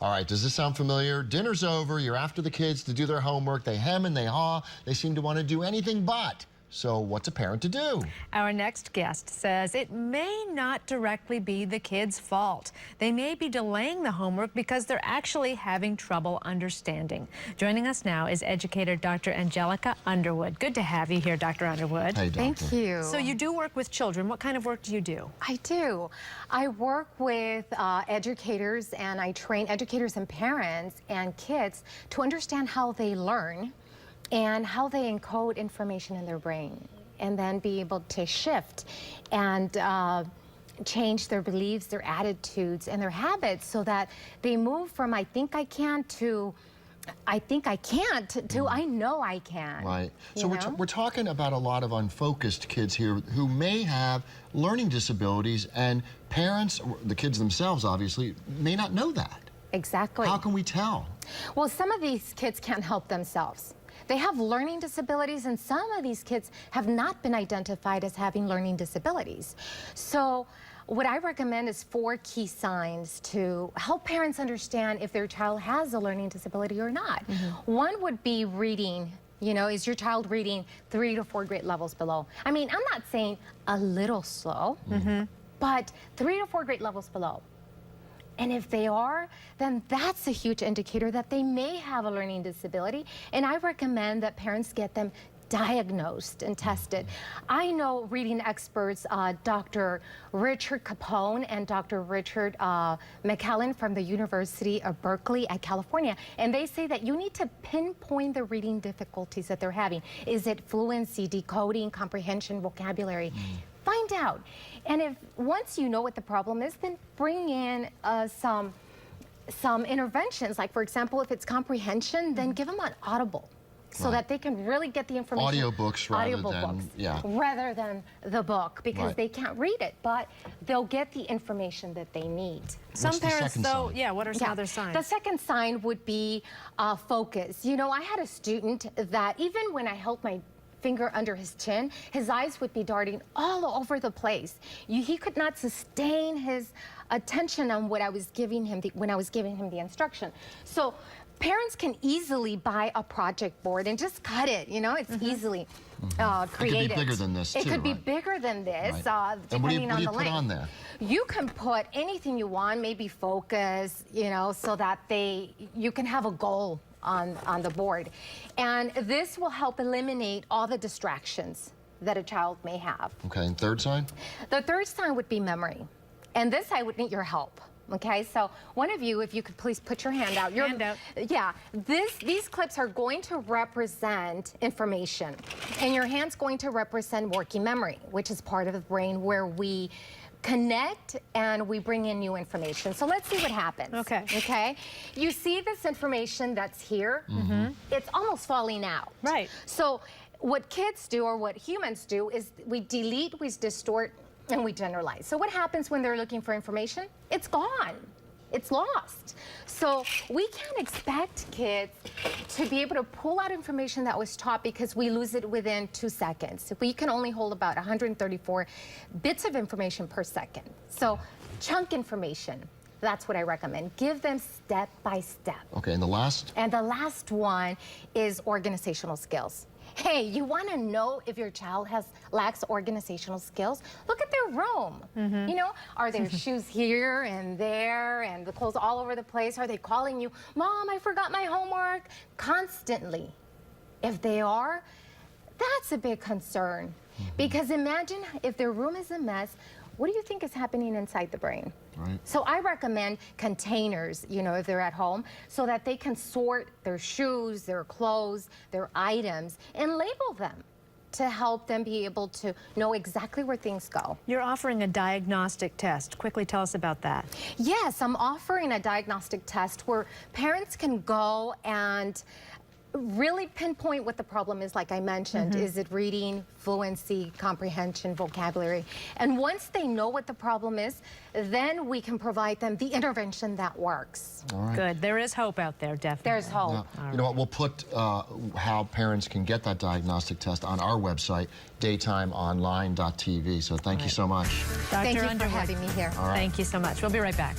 All right, does this sound familiar? Dinner's over, you're after the kids to do their homework, they hem and they haw, they seem to want to do anything but. So what's a parent to do? Our next guest says it may not directly be the kids' fault. They may be delaying the homework because they're actually having trouble understanding. Joining us now is educator Dr. Angelica Underwood. Good to have you here, Dr. Underwood. Hey, doctor. Thank you. So you do work with children. What kind of work do you do? I do. I work with educators, and I train educators and parents and kids to understand how they learn and how they encode information in their brain, and then be able to shift and change their beliefs, their attitudes, and their habits so that they move from I think I can to I think I can't to I know I can. Right. So we're talking about a lot of unfocused kids here who may have learning disabilities, and parents, the kids themselves obviously, may not know that. Exactly. How can we tell? Well, some of these kids can't help themselves. They have learning disabilities, and some of these kids have not been identified as having learning disabilities. So what I recommend is 4 key signs to help parents understand if their child has a learning disability or not. One would be reading. You know, is your child reading 3 to 4 grade levels below? I mean, I'm not saying a little slow, but 3 to 4 grade levels below. And if they are, then that's a huge indicator that they may have a learning disability. And I recommend that parents get them diagnosed and tested. I know reading experts, Dr. Richard Capone and Dr. Richard McCallan from the University of Berkeley at California, and they say that you need to pinpoint the reading difficulties that they're having. Is it fluency, decoding, comprehension, vocabulary? Find out. And if once you know what the problem is, then bring in some interventions. Like, for example, if it's comprehension, then give them an audible so that they can really get the information. Audiobooks rather than the book, because they can't read it, but they'll get the information that they need. Some parents, though, what are some other signs? The second sign would be focus. You know, I had a student that even when I held my finger under his chin, his eyes would be darting all over the place. He could not sustain his attention on what I was giving him when I was giving him the instruction. So parents can easily buy a project board and just cut it. You know, it's easily created. It could be bigger than this, too. It could be bigger than this, depending on the length. What do you put on there? You can put anything you want, maybe focus, you know, so that you can have a goal on the board. And this will help eliminate all the distractions that a child may have. Okay, and third sign? The third sign would be memory. And this, I would need your help. Okay, so one of you, if you could please put your hand out. Yeah, these clips are going to represent information, and your hand's going to represent working memory, which is part of the brain where we connect and we bring in new information. So let's see what happens. Okay. You see this information that's here? It's almost falling out. Right. So what kids do, or what humans do, is we delete, we distort, and we generalize. So what happens when they're looking for information? It's gone. It's lost. So we can't expect kids to be able to pull out information that was taught, because we lose it within 2 seconds. We can only hold about 134 bits of information per second. So chunk information, that's what I recommend. Give them step by step. Okay, and the last? And the last one is organizational skills. Hey, you want to know if your child lacks organizational skills? Look at their room. You know, are there shoes here and there, and the clothes all over the place? Are they calling you, Mom, I forgot my homework, constantly? If they are, that's a big concern. Because imagine if their room is a mess, what do you think is happening inside the brain? Right. So I recommend containers, you know, if they're at home, so that they can sort their shoes, their clothes, their items, and label them to help them be able to know exactly where things go. You're offering a diagnostic test. Quickly tell us about that. Yes, I'm offering a diagnostic test where parents can go and really pinpoint what the problem is, like I mentioned. Is it reading, fluency, comprehension, vocabulary? And once they know what the problem is, then we can provide them the intervention that works. All right. Good. There is hope out there, definitely. There's hope. Now, you know what, we'll put how parents can get that diagnostic test on our website, daytimeonline.tv. So thank you so much. Dr. Thank you Underwood, for having me here. Thank you so much. We'll be right back.